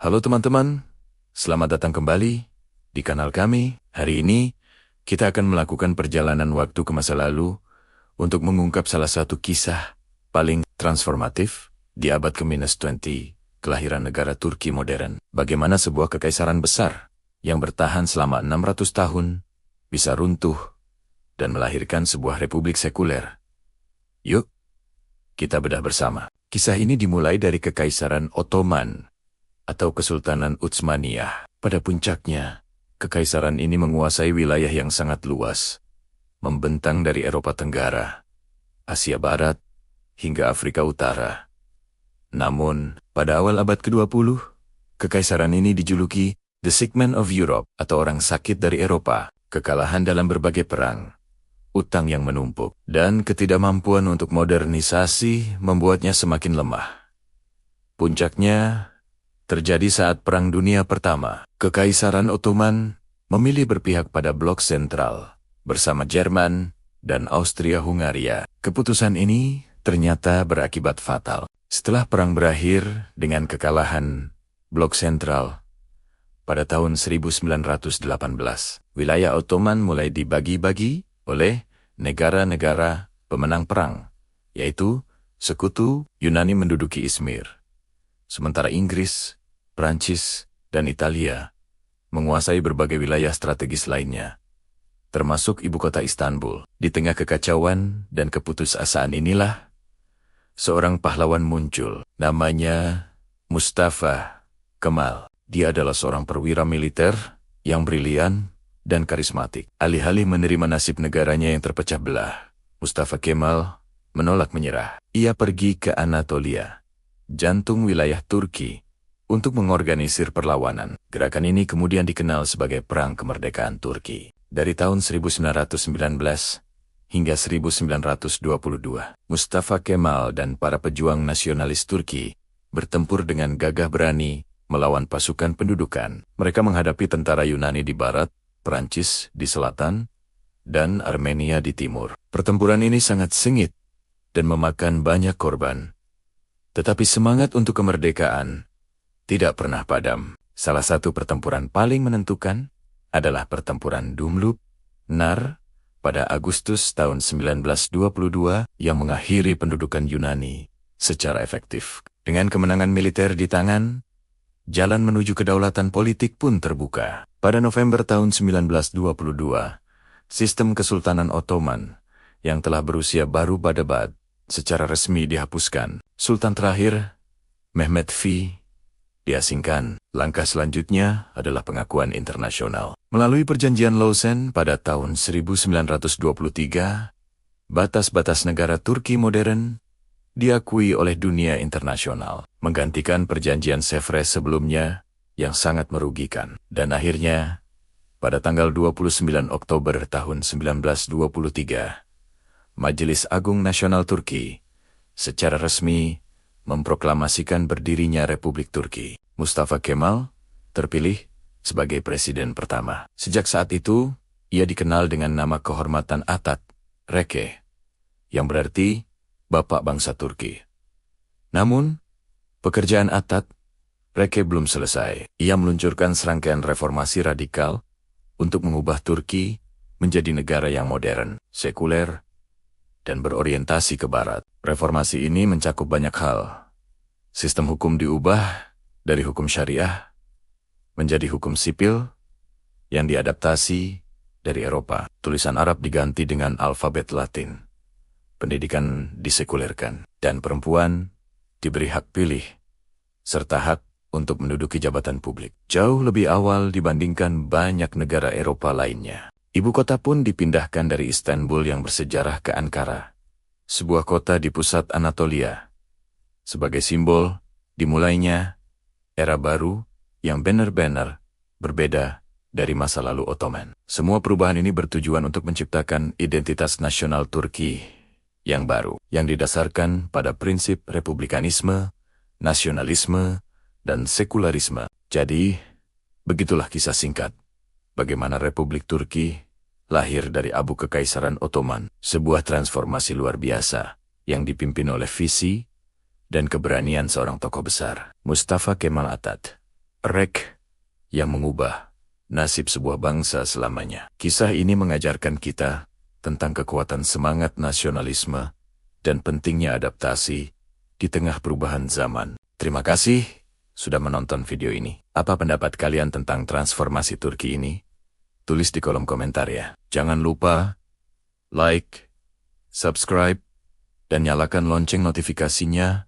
Halo teman-teman, selamat datang kembali di kanal kami. Hari ini, kita akan melakukan perjalanan waktu ke masa lalu untuk mengungkap salah satu kisah paling transformatif di abad ke-20 kelahiran negara Turki modern. Bagaimana sebuah kekaisaran besar yang bertahan selama 600 tahun bisa runtuh dan melahirkan sebuah republik sekuler. Yuk, kita bedah bersama. Kisah ini dimulai dari Kekaisaran Ottoman atau Kesultanan Utsmaniyah. Pada puncaknya, kekaisaran ini menguasai wilayah yang sangat luas, membentang dari Eropa Tenggara, Asia Barat, hingga Afrika Utara. Namun, pada awal abad ke-20, kekaisaran ini dijuluki The Sick Man of Europe atau orang sakit dari Eropa. Kekalahan dalam berbagai perang, utang yang menumpuk, dan ketidakmampuan untuk modernisasi membuatnya semakin lemah. Puncaknya terjadi saat Perang Dunia Pertama. Kekaisaran Ottoman memilih berpihak pada blok sentral bersama Jerman dan Austria-Hungaria. Keputusan ini ternyata berakibat fatal. Setelah perang berakhir dengan kekalahan blok sentral pada tahun 1918, wilayah Ottoman mulai dibagi-bagi oleh negara-negara pemenang perang, yaitu Sekutu Yunani menduduki Izmir. Sementara Inggris, Prancis, dan Italia menguasai berbagai wilayah strategis lainnya, termasuk ibu kota Istanbul. Di tengah kekacauan dan keputusasaan inilah, seorang pahlawan muncul, namanya Mustafa Kemal. Dia adalah seorang perwira militer yang brilian dan karismatik. Alih-alih menerima nasib negaranya yang terpecah belah, Mustafa Kemal menolak menyerah. Ia pergi ke Anatolia, jantung wilayah Turki, untuk mengorganisir perlawanan. Gerakan ini kemudian dikenal sebagai Perang Kemerdekaan Turki. Dari tahun 1919 hingga 1922, Mustafa Kemal dan para pejuang nasionalis Turki bertempur dengan gagah berani melawan pasukan pendudukan. Mereka menghadapi tentara Yunani di barat, Prancis di selatan, dan Armenia di timur. Pertempuran ini sangat sengit dan memakan banyak korban. Tetapi semangat untuk kemerdekaan tidak pernah padam. Salah satu pertempuran paling menentukan adalah pertempuran Dumluk Nar pada Agustus tahun 1922 yang mengakhiri pendudukan Yunani secara efektif. Dengan kemenangan militer di tangan, jalan menuju kedaulatan politik pun terbuka. Pada November tahun 1922, sistem Kesultanan Ottoman yang telah berusia baru badabad secara resmi dihapuskan. Sultan terakhir, Mehmed V, diasingkan. Langkah selanjutnya adalah pengakuan internasional. Melalui perjanjian Lausanne pada tahun 1923, batas-batas negara Turki modern diakui oleh dunia internasional, menggantikan perjanjian Sevres sebelumnya yang sangat merugikan. Dan akhirnya, pada tanggal 29 Oktober tahun 1923, Majelis Agung Nasional Turki secara resmi memproklamasikan berdirinya Republik Turki. Mustafa Kemal terpilih sebagai presiden pertama. Sejak saat itu, ia dikenal dengan nama kehormatan Atat, Reke, yang berarti Bapak Bangsa Turki. Namun, pekerjaan Atat, Reke belum selesai. Ia meluncurkan serangkaian reformasi radikal untuk mengubah Turki menjadi negara yang modern, sekuler, dan berorientasi ke barat. Reformasi ini mencakup banyak hal. Sistem hukum diubah dari hukum syariah menjadi hukum sipil yang diadaptasi dari Eropa. Tulisan Arab diganti dengan alfabet Latin. Pendidikan disekulerkan, dan perempuan diberi hak pilih, serta hak untuk menduduki jabatan publik. Jauh lebih awal dibandingkan banyak negara Eropa lainnya. Ibu kota pun dipindahkan dari Istanbul yang bersejarah ke Ankara, sebuah kota di pusat Anatolia. Sebagai simbol dimulainya era baru yang benar-benar berbeda dari masa lalu Ottoman. Semua perubahan ini bertujuan untuk menciptakan identitas nasional Turki yang baru, yang didasarkan pada prinsip republikanisme, nasionalisme, dan sekularisme. Jadi, begitulah kisah singkat bagaimana Republik Turki lahir dari abu Kekaisaran Ottoman, sebuah transformasi luar biasa yang dipimpin oleh visi dan keberanian seorang tokoh besar, Mustafa Kemal Atat. Rek yang mengubah nasib sebuah bangsa selamanya. Kisah ini mengajarkan kita tentang kekuatan semangat nasionalisme dan pentingnya adaptasi di tengah perubahan zaman. Terima kasih sudah menonton video ini. Apa pendapat kalian tentang transformasi Turki ini? Tulis di kolom komentar ya. Jangan lupa like, subscribe, dan nyalakan lonceng notifikasinya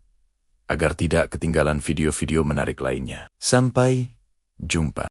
agar tidak ketinggalan video-video menarik lainnya. Sampai jumpa.